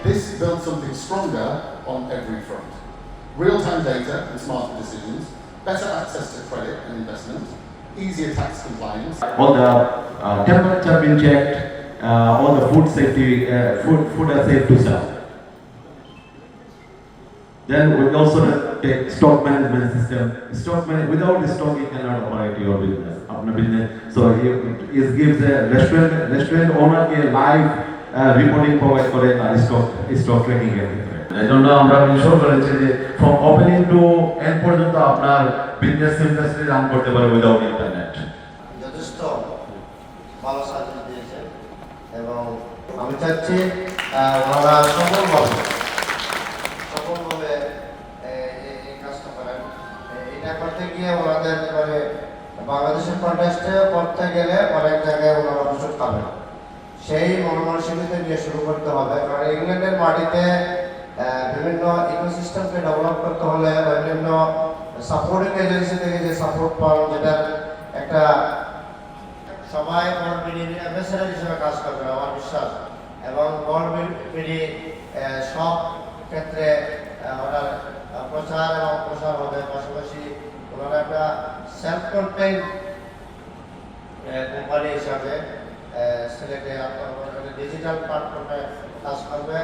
This builds something stronger on every front. Real-time data and smarter decisions, better access to credit and investment, easier tax compliance. All the temperature been checked, all the food safety, food are safe to sell. Then we also take stock management system. Without stock, you cannot operate your business. So it gives a restaurant owner a live reporting provide for a stock tracking everything. এই জন্য আমরা insure করেছি যে from opening two and পর্যন্ত আপনার business seamlessly run করতে পারে without internet. যথেষ্ট ভালো সার্ভিস দিয়েছে এবং আমি চাচ্ছি ওনারা সফলভাবে এই কাজটা করেন। এটা করতে গিয়ে ওনাদের মানে বাংলাদেশের কন্টেস্টে করতে গেলে অনেক জায়গায় ওনারা সুযোগ পাবেন, সেই মনোমানসিকতা নিয়ে শুরু করতে হবে। কারণ ইংল্যান্ডের মাটিতে বিভিন্ন ইকোসিস্টেমকে ডেভেলপ করতে হলে বিভিন্ন সাপোর্টিং এজেন্সি থেকে যে সাপোর্ট পাওয়া, যেটা একটা সবাই ওয়ার্ল্ড মিডিয়ার অ্যাম্বাসেডর হিসেবে কাজ করবে আমার বিশ্বাস, এবং ওয়ার্ল্ড মিডিয়া সব ক্ষেত্রে ওনার প্রচার এবং প্রসার হবে। পাশাপাশি ওনারা একটা সেলফ কন্টেইন কোম্পানি হিসাবে সিলেটে ডিজিটাল প্ল্যাটফর্মে কাজ করবে।